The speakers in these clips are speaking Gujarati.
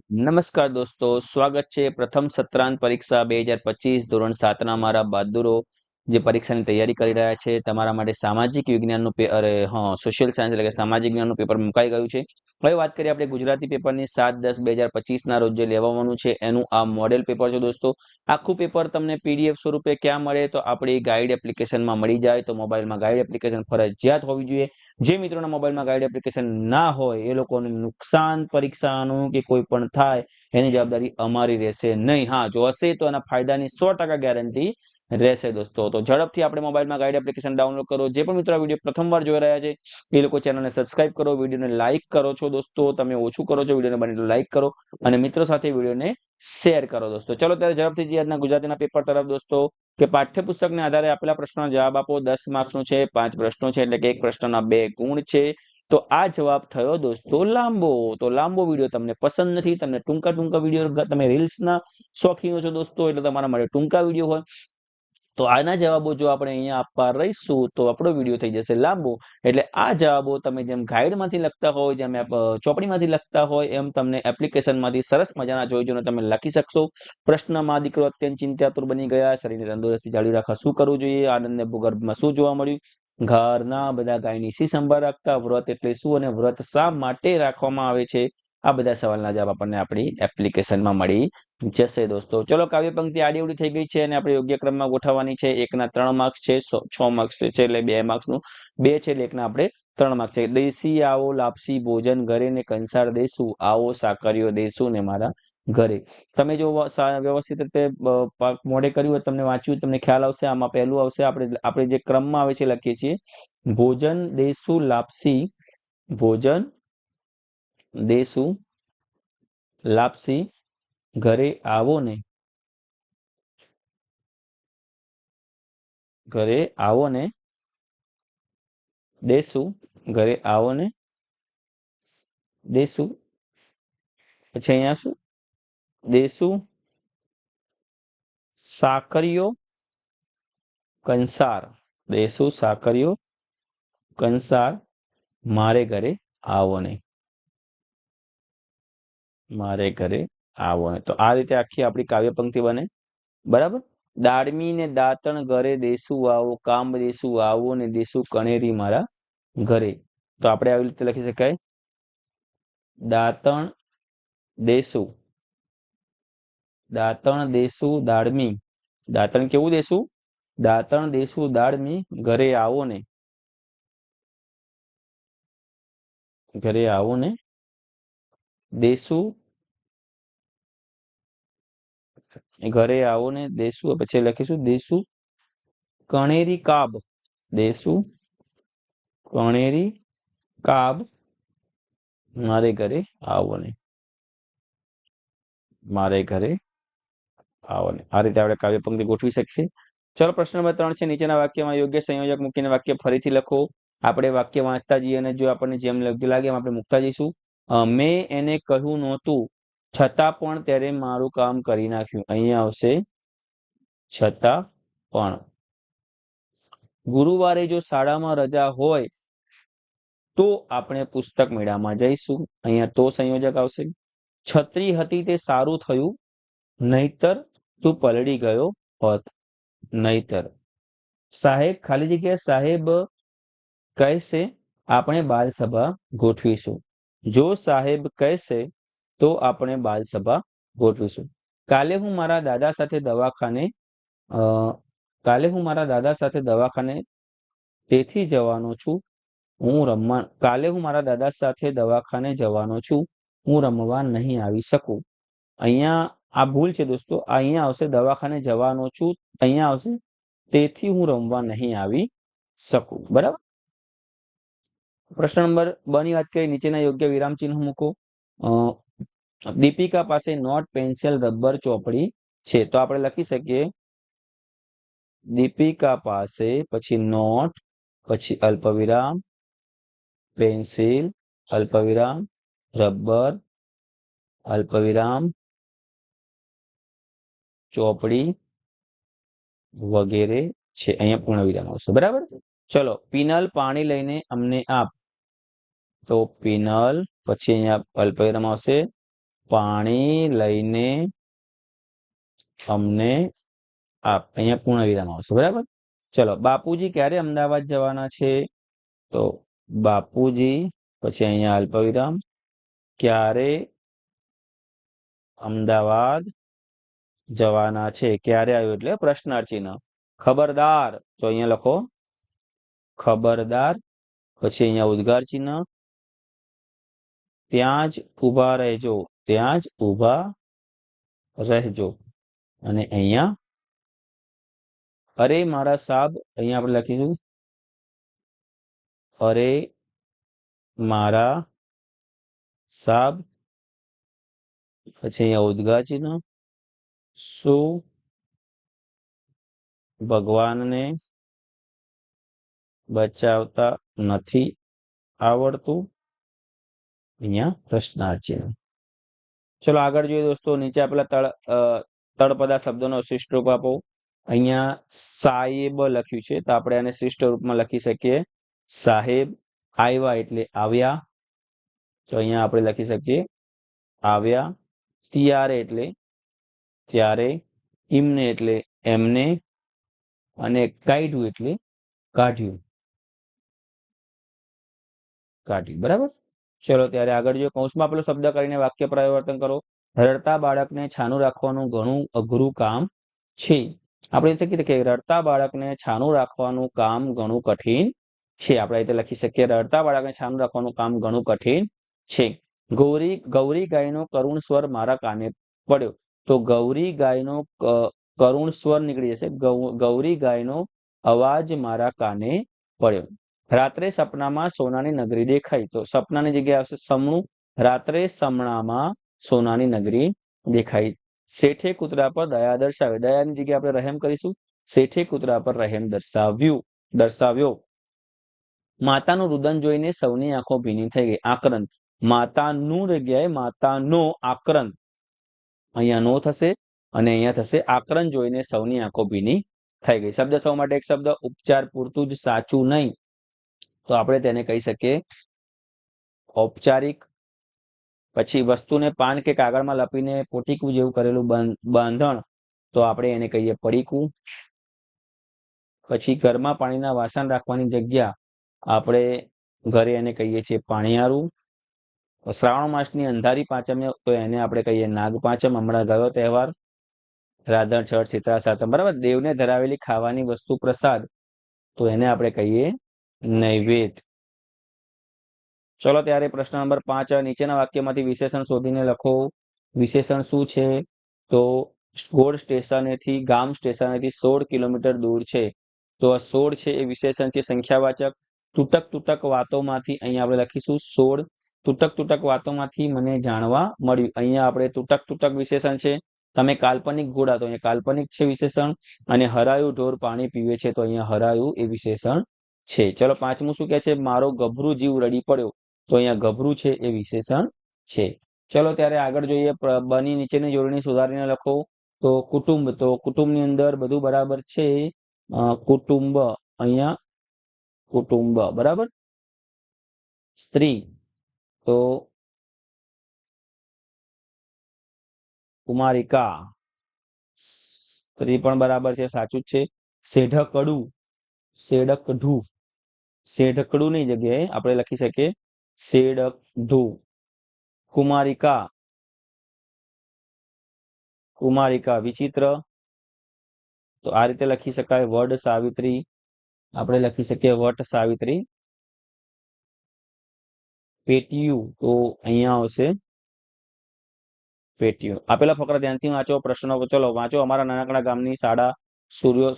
નમસ્કાર દોસ્તો, સ્વાગત છે પ્રથમ સત્રાંત પરીક્ષા 2025 ધોરણ 7ના મારા બહાદુરો જે પરીક્ષાની તૈયારી કરી રહ્યા છે. તમારા માટે સામાજિક વિજ્ઞાનનું સોશિયલ સાયન્સ એટલે કે સામાજિક જ્ઞાનનું પેપર મુકાઈ ગયું છે. હવે વાત કરીએ આપણે ગુજરાતી પેપરની 7/10/2025ના રોજ જે લેવાનું છે એનું આ મોડેલ પેપર છે દોસ્તો. આખું પેપર તમને પીડીએફ સ્વરૂપે ક્યાં મળે તો આપણી ગાઈડ એપ્લિકેશનમાં મળી જાય. તો મોબાઈલમાં ગાઈડ એપ્લિકેશન ફરજિયાત હોવી જોઈએ. જે મિત્રોના મોબાઈલમાં ગાઈડ એપ્લિકેશન ના હોય એ લોકોને નુકસાન પરીક્ષાનું કે કોઈ પણ થાય એની જવાબદારી અમારી રહેશે નહીં. હા, જો હશે તો એના ફાયદાની 100% ગેરંટી રહેશે દોસ્તો. તો ઝડપથી આપણે મોબાઈલમાં ગાઈડ એપ્લિકેશન ડાઉનલોડ કરો. જે પણ મિત્રો આ વિડીયો પ્રથમવાર જોઈ રહ્યા છે એ લોકો ચેનલને સબસ્ક્રાઇબ કરો, વિડીયોને લાઇક કરો છો દોસ્તો. તમે ઓછું કરો છો, વિડીયોને બને એટલું લાઇક કરો અને મિત્રો સાથે વિડીયોને શેર કરો દોસ્તો. ચલો ત્યારે ઝડપથી જે આજના ગુજરાતીના પેપર તરફ દોસ્તો કે પાઠ્યપુસ્તકને આધારે આપેલા પ્રશ્નોના જવાબ આપો. 10 માર્ક્સનું છે, 5 પ્રશ્નો છે એટલે કે એક પ્રશ્નના 2 ગુણ છે. તો આ જવાબ થયો દોસ્તો લાંબો. તો લાંબો વિડીયો તમને પસંદ નથી, તમને ટૂંકા વિડીયો, તમે રીલ્સના શોખીનો છો દોસ્તો એટલે તમારા માટે ટૂંકા વિડીયો હોય. તો આના જવાબો જો આપણે અહીંયા આપવા રહીશું તો આપણો વિડીયો થઈ જશે લાંબો. એટલે આ જવાબો તમે જેમ ગાઈડમાંથી લખતા હોય, જેમ ચોપડીમાંથી લખતા હોય એમ તમને એપ્લિકેશનમાંથી સરસ મજાના જોઈને તમે લખી શકશો. પ્રશ્નમાં દીકરો અત્યંત ચિંતાતુર બની ગયા, શરીરની તંદુરસ્તી જાળવી રાખવા શું કરવું જોઈએ, આનંદને ભૂગર્ભમાં શું જોવા મળ્યું, ઘરના બધા ગાયની શી સંભાળ રાખતા, વ્રત એટલે શું અને વ્રત શા માટે રાખવામાં આવે છે, આ બધા સવાલના જવાબ આપણને આપણી એપ્લિકેશનમાં મળી જશે દોસ્તો. ચલો, કાવ્ય પંક્તિ આડીઅવળી થઈ ગઈ છે અને આપણે યોગ્ય ક્રમમાં ગોઠવવાની છે. 1ના 3 માર્ક્સ છે, 6 માર્ક્સ છે એટલે 2 માર્ક્સનું 2 છે એટલે 1ના આપણે 3 માર્ક્સ છે. દેશી આવો લાપસી ભોજન ઘરે ને કંસાર દેશું, આવો સાકરીઓ દેશું ને મારા ઘરે. તમે જો વ્યવસ્થિત રીતે મોઢે કર્યું હોય, તમને વાંચ્યું, તમને ખ્યાલ આવશે. આમાં પહેલું આવશે, આપણે જે ક્રમમાં આવે છે લખીએ છીએ, ભોજન દેશું લાપસી, ભોજન દેશું લાપસી ઘરે આવો ને, ઘરે આવો ને દેશું, ઘરે આવો ને દેશું. પછી અહીંયા શું, દેશું સાકરીઓ કંસાર, દેશું સાકરીઓ કંસાર મારે ઘરે આવો ને, મારે ઘરે આવો ને. તો આ રીતે આખી આપણી કાવ્ય પંક્તિ બને. બરાબર. દાડમી ને દાંતણ ઘરે દેશું આવો, કામ દેશું આવો ને દેશું કણેરી મારા ઘરે. તો આપણે આવી રીતે લખી શકાય, દાંતણ દેશું, દાંતણ દેશું દાડમી, દાંતણ કેવું દેશું, દાંતણ દેશું દાડમી ઘરે આવો ને, ઘરે આવો ને દેશું, ઘરે આવો ને દેશું. પછી લખીશું દેશું કણેરી કાબ, દેશું કણેરી કાબ મારે ઘરે આવો ને, મારે ઘરે આવો ને. આ રીતે આપણે કાવ્ય પંક્તિ ગોઠવી શકીએ. ચલો, પ્રશ્ન નંબર 3 છે, નીચેના વાક્યમાં યોગ્ય સંયોજક મૂકીને વાક્ય ફરીથી લખો. આપણે વાક્ય વાંચતા જઈએ અને જો આપણને જેમ યોગ્ય લાગે એમ આપણે મૂકતા જઈશું. મેં એને કહ્યું નહોતું છતાં પણ ત્યારે મારું કામ કરી નાખ્યું. અહીંયા આવશે છતાં પણ. ગુરુવારે જો શાળામાં રજા હોય તો આપણે પુસ્તક મેળામાં જઈશું. અહીંયા તો સંયોજક આવશે. છત્રી હતી તે સારું થયું, નહીતર તું પલળી ગયો હોત, નહીતર. સાહેબ ખાલી જગ્યા સાહેબ કહેશે આપણે બાલ સભા ગોઠવીશું. જો સાહેબ કહેશે તો આપણે બાલ સભા ગોઠવીશું. કાલે હું મારા દાદા સાથે દવાખાને તેથી જવાનો છું, કાલે હું મારા દાદા સાથે દવાખાને જવાનો છું, હું રમવા નહીં આવી શકું. અહીંયા આ ભૂલ છે દોસ્તો. અહીંયા આવશે દવાખાને જવાનો છું, અહીંયા આવશે તેથી હું રમવા નહીં આવી શકું. બરાબર. પ્રશ્ન નંબર 2 ની વાત કરીએ, નીચેના યોગ્ય વિરામ ચિહ્ન મૂકો. દીપિકા પાસે નોટ, પેન્સિલ, રબર, ચોપડી છે. તો આપણે લખી શકીએ દીપિકા પાસે, પછી નોટ, પછી અલ્પવિરામ, પેન્સિલ, અલ્પવિરામ, રબર, અલ્પવિરામ, ચોપડી વગેરે છે. અહીંયા પૂર્ણ વિરામ આવશે. બરાબર. ચલો, પિનલ પાણી લઈને અમને આપ. તો પિનલ, પછી અહીંયા અલ્પવિરામ આવશે, પાણી લઈને અમને આપ. અહીંયા પૂર્ણ વિરામ આવશે, બરાબર. ચલો, બાપુજી ક્યારે અમદાવાદ જવાના છે? તો બાપુજી પછી અહીંયા અલ્પવિરામ ક્યારે અમદાવાદ જવાના છે. ક્યારે આવ્યું એટલે પ્રશ્નાર્થ ચિહ્ન. ખબરદાર તો અહીંયા લખો ખબરદાર, પછી અહીંયા ઉદ્ગાર ચિહ્ન, ત્યાં જ ઊભા રહેજો, ત્યાં જ ઊભા રહેજો. અને અહીંયા અરે મારા સાબ, અહીંયા આપણે લખીશું અરે મારા સાબ, પછી અહીંયા ઉદ્ગાર ચિહ્ન, શું ભગવાનને બચાવતા નથી આવડતું? અહીંયા પ્રશ્નાર્થ ચિહ્ન. ચલો આગળ જોઈએ દોસ્તો. નીચે આપેલા તળપદા શબ્દોનો શિષ્ટ રૂપ આપો. અહીંયા સાહેબ લખ્યું છે, તો આપણે આને શિષ્ટ રૂપમાં લખી શકીએ સાહેબ. આવ્યા એટલે આવ્યા, તો અહીંયા આપણે લખી શકીએ આવ્યા. ત્યારે એટલે ત્યારે, ઇમને એટલે એમને, અને કાઢ્યું એટલે કાઢ્યું, કાઢ્યું, બરાબર. ચલો ત્યારે આગળ જોઈએ. કૌંસમાં આપેલો શબ્દ કરીને વાક્ય પરિવર્તન કરો. રડતા બાળકને છાનું રાખવાનું ઘણું અઘરું કામ છે. આપણે શકીએ કે રડતા બાળકને છાનું રાખવાનું કામ ઘણું કઠિન છે. આપણે રીતે લખી શકીએ રડતા બાળકને છાનું રાખવાનું કામ ઘણું કઠિન છે. ગૌરી ગાયનો કરુણ સ્વર મારા કાને પડ્યો. તો ગૌરી ગાયનો કરુણ સ્વર નીકળી જશે. ગૌરી ગાયનો અવાજ મારા કાને પડ્યો. રાત્રે સપનામાં સોનાની નગરી દેખાઈ. તો સપનાની જગ્યાએ આવશે સમણું. રાત્રે સપનામાં સોનાની નગરી દેખાઈ. શેઠે કૂતરા પર દયા દર્શાવી. દયાની જગ્યાએ આપણે રહેમ કરીશું. શેઠે કૂતરા પર રહેમ દર્શાવ્યો. માતાનું રુદન જોઈને સૌની આંખો ભીની થઈ ગઈ. આક્રંદ. માતાનું જગ્યાએ માતાનો આક્રંદ, અહીંયા નો થશે અને અહીંયા થશે આક્રંદ જોઈને સૌની આંખો ભીની થઈ ગઈ. શબ્દ સૌ માટે એક શબ્દ. ઉપચાર પૂરતું જ સાચું નહીં, તો આપણે તેને કહી શકીએ ઔપચારિક. પછી વસ્તુને પાન કે કાગળમાં લપીને પોટીકું જેવું કરેલું બાંધણ, તો આપણે એને કહીએ પડીકું. પછી ઘરમાં પાણીના વાસણ રાખવાની જગ્યા, આપણે ઘરે એને કહીએ છીએ પાણીયારું. શ્રાવણ માસની અંધારી પાંચમે, તો એને આપણે કહીએ નાગ પાંચમ. હમણાં ગયો તહેવાર રાધણ છઠ શીતળા સાતમ, બરાબર. દેવને ધરાવેલી ખાવાની વસ્તુ પ્રસાદ, તો એને આપણે કહીએ નૈવેદ્ય. ચલો ત્યારે પ્રશ્ન નંબર 5. નીચેના વાક્યમાંથી વિશેષણ શોધીને લખો. વિશેષણ શું છે? તો ગોળ સ્ટેશનેથી ગામ સ્ટેશનેથી 16 કિલોમીટર દૂર છે. તો આ 16 છે એ વિશેષણ છે, સંખ્યાવાચક. તૂટક વાતોમાંથી, અહીંયા આપણે લખીશું 16. તૂટક વાતોમાંથી મને જાણવા મળ્યું. અહીંયા આપણે તૂટક વિશેષણ છે. તમે કાલ્પનિક ઘોડા, તો અહીંયા કાલ્પનિક છે વિશેષણ. અને હરાયું ઢોર પાણી પીવે છે, તો અહીંયા હરાયું એ વિશેષણ છે. ચલો 5મું શું કહે છે? મારો ગભરું જીવ રડી પડ્યો, તો અહીંયા ગભરું છે એ વિશેષણ છે. ચલો ત્યારે આગળ જોઈએ. બની નીચેની જોડણી સુધારીને લખો. તો કુટુંબ, તો કુટુંબની અંદર બધું બરાબર છે. કુટુંબ, અહીંયા કુટુંબ, બરાબર. સ્ત્રી, તો કુમારિકા, સ્ત્રી પણ બરાબર છે, સાચું જ છે. શેઢકડું, શેડકઢું, શેઢકડું ની જગ્યાએ આપણે લખી શકીએ શેડકઢું. કુમારિકા, કુમારિકા. વિચિત્ર, તો આ રીતે લખી શકાય વડ સાવિત્રી, આપણે લખી શકીએ વટ સાવિત્રી. પેટીયું, તો અહીંયા આવશે પેટીયું. આપેલા ફકરા ધ્યાનથી વાંચો. પ્રશ્નો ચલો વાંચો. અમારા નાનકડા ગામની શાળા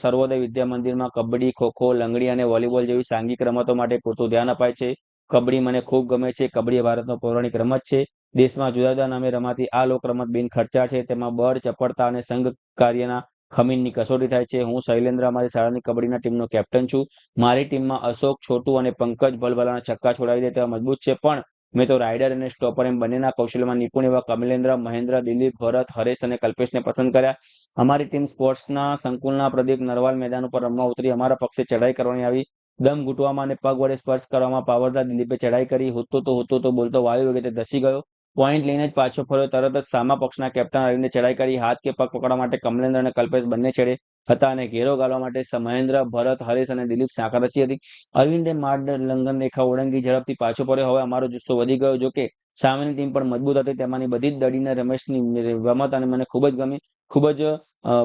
સર્વોદય વિદ્યા મંદિરમાં કબડ્ડી, ખોખો, લંગડી અને વોલીબોલ જેવી સાંઘિક રમતો માટે પૂરતું ધ્યાન અપાય છે. કબડ્ડી મને ખૂબ ગમે છે. કબડ્ડી ભારતનો પૌરાણિક રમત છે. દેશમાં જુદા જુદા નામે રમાતી આ લોક રમત બિન ખર્ચાળ છે. તેમાં બળ, ચપળતા અને સંઘ કાર્યના ખમીનની કસોટી થાય છે. હું શૈલેન્દ્ર અમારી શાળાની કબડ્ડીના ટીમનો કેપ્ટન છું. મારી ટીમમાં અશોક, છોટુ અને પંકજ ભલભલાના છક્કા છોડાવી દે તેવા મજબૂત છે, પણ મેં તો રાઇડર અને સ્ટોપર એમ બંનેના કૌશલ્યમાં નિપુણ એવા કમલેન્દ્ર, મહેન્દ્ર, દિલીપ, ભરત, હરેશ અને કલ્પેશને પસંદ કર્યા. અમારી ટીમ સ્પોર્ટ્સના સંકુલના પ્રદીપ નરવાલ મેદાન ઉપર રમવા ઉતરી. અમારા પક્ષે ચડાઈ કરવાની આવી. દમ ઘૂંટવામાં અને પગ વડે સ્પર્શ કરવામાં પાવરદાર દિલીપે ચડાઈ કરી. હુતો તો બોલતો વાયુ વેગે તે ધસી ગયો. પોઈન્ટ લઈને જ પાછો ફર્યો. તરત જ સામા પક્ષના કેપ્ટન અરવિંદે ચડાઈ કરી. હાથ કે પગ પકડવા માટે કમલેન્દ્ર અને કલ્પેશ બંને છેડે હતા અને ઘેરો ગાળવા માટે મહેન્દ્ર, ભરત, હરેશ અને દિલીપ સાંકળ રચી હતી. અરવિંદે માર્ગ લંઘન રેખા ઓળંગી ઝડપથી પાછો ફર્યો. હવે અમારો જુસ્સો વધી ગયો. જોકે સામેની ટીમ પણ મજબૂત હતી. તેમાંની બધી જ દડીને રમેશની રમત અને મને ખૂબ જ ગમી. ખૂબ જ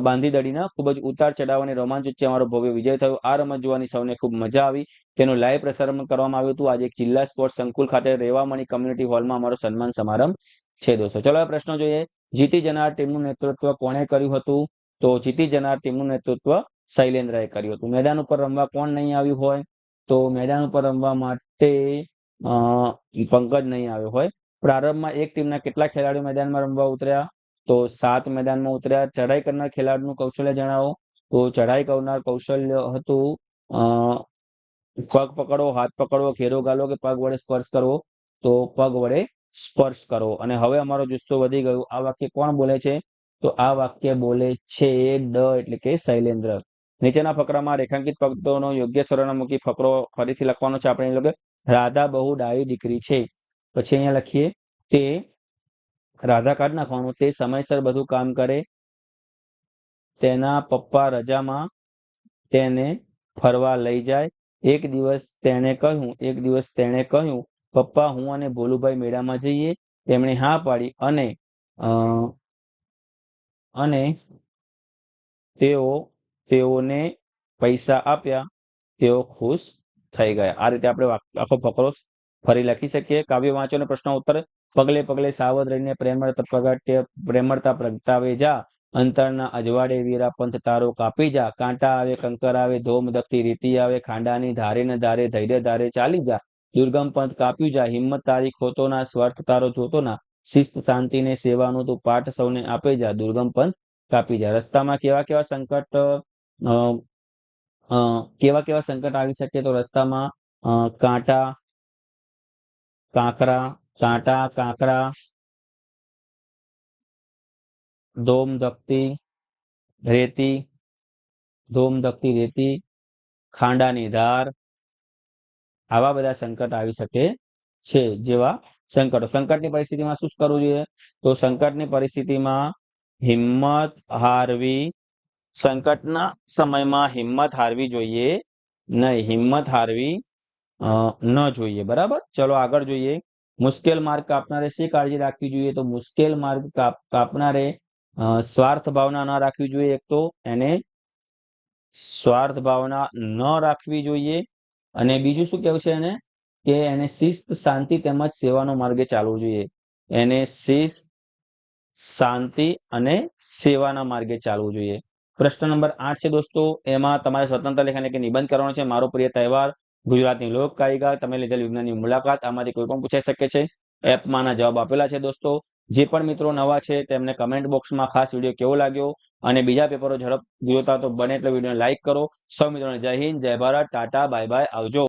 બાંધી દડીના ખૂબ જ ઉતાર ચઢાવ અને રોમાંચ વચ્ચે અમારો ભવ્ય વિજય થયો. આ રમત જોવાની સૌને ખૂબ મજા આવી. તેનું લાઈવ પ્રસારણ કરવામાં આવ્યું હતું. આજે જિલ્લા સ્પોર્ટ્સ સંકુલ ખાતે રેવામણી કમ્યુનિટી હોલમાં અમારો સન્માન સમારંભ છે દોસ્તો. ચલો હવે પ્રશ્નો જોઈએ. જીતી જનાર ટીમનું નેતૃત્વ કોણે કર્યું હતું? તો જીતી જનાર ટીમનું નેતૃત્વ શૈલેન્દ્રએ કર્યું હતું. મેદાન ઉપર રમવા કોણ નહીં આવ્યું હોય? તો મેદાન ઉપર રમવા માટે પંકજ નહીં આવ્યો હોય. પ્રારંભમાં એક ટીમના કેટલા ખેલાડીઓ મેદાનમાં રમવા ઉતર્યા? તો 7 મેદાનમાં ઉતર્યા. ચઢાઈ કરનાર ખેલાડીનું કૌશલ્ય જણાવો. તો ચઢાઈ કરનાર કૌશલ્ય હતું પગ પકડવો, હાથ પકડવો, ઘેરો ગાળવો કે પગ વડે સ્પર્શ કરવો? તો પગ વડે સ્પર્શ કરવો. અને હવે અમારો જુસ્સો વધી ગયો. આ વાક્ય કોણ બોલે છે? તો આ વાક્ય બોલે છે એટલે કે શૈલેન્દ્ર. નીચેના ફકરામાં રેખાંકિત પદોનો યોગ્ય સરનામું મૂકી ફકરો ફરીથી લખવાનો છે આપણે. એટલે રાધા બહુ ડાયી દીકરી છે. પછી અહીંયા લખીએ તે રાધા કાઢ નાખવાનું. તે સમયસર બધું કામ કરે. તેના પપ્પા રજામાં તેને ફરવા લઈ જાય. એક દિવસ તેણે કહ્યું પપ્પા હું અને ભોલુભાઈ મેળામાં જઈએ. તેમણે હા પાડી અને તેઓને પૈસા આપ્યા. તેઓ ખુશ થઈ ગયા. આ રીતે આપણે આખો ફકરો ફરી લખી શકીએ. કાવ્ય વાંચો અને પ્રશ્નો ઉત્તર. પગલે પગલે સાવધ રહીને પ્રેમળતા પ્રગટાવે જા. અંતરના અજવાડે વીરા પંથ તારો કાપી જા. કાંટા આવે કંકર આવે ધોમ દખતી રીતિ આવે. ખાંડાની ધારે ને ધારે ધૈર્ય ધારે ચાલી જા. દુર્ગમ પંથ કાપ્યું જા. હિંમત તારી ખોતો ના. સ્વાર્થ તારો જોતો ના. શિસ્ત શાંતિને સેવાનું તું પાઠ સૌને આપે જા. દુર્ગમ પંથ કાપી જા. રસ્તામાં કેવા કેવા સંકટ આવી શકે? તો રસ્તામાં કાંટા કાંકરા, ધોમ ધકતી રેતી, ખાંડાની ધાર, આવા બધા સંકટ આવી શકે છે. જેવા સંકટની પરિસ્થિતિમાં શું કરવું જોઈએ? તો સંકટની પરિસ્થિતિમાં હિંમત હારવી. સંકટના સમયમાં હિંમત હારવી જોઈએ નહીં. હિંમત હારવી ન જોઈએ. બરાબર. ચલો આગળ જોઈએ. મુશ્કેલ માર્ગ કાપનારે શી કાળજી રાખવી જોઈએ? તો મુશ્કેલ માર્ગ કાપનારે સ્વાર્થ ભાવના ન રાખવી જોઈએ. એક તો એને સ્વાર્થ ભાવના ન રાખવી જોઈએ. અને બીજું શું કેવું છે એને? કે એને શિસ્ત શાંતિ તેમજ સેવાનો માર્ગે ચાલવું જોઈએ. એને શિસ્ત શાંતિ અને સેવાના માર્ગે ચાલવું જોઈએ. પ્રશ્ન નંબર 8 છે દોસ્તો. એમાં તમારે સ્વતંત્ર લેખન કે નિબંધ કરવાનો છે. મારો પ્રિય તહેવાર, ગુજરાતની લોક કાયિકા, તમે લીધેલ વિજ્ઞાનની મુલાકાત, આમાંથી કોઈ પણ પૂછાઈ શકે છે. એપમાંના જવાબ આપેલા છે દોસ્તો. જે પણ મિત્રો નવા છે તેમને કમેન્ટ બોક્સમાં ખાસ વિડીયો કેવો લાગ્યો અને બીજા પેપરો ઝડપ જોતા તો બને એટલે વિડીયોને લાઈક કરો. સૌ મિત્રોને જય હિન્દ, જય ભારત, ટાટા, બાય બાય, આવજો.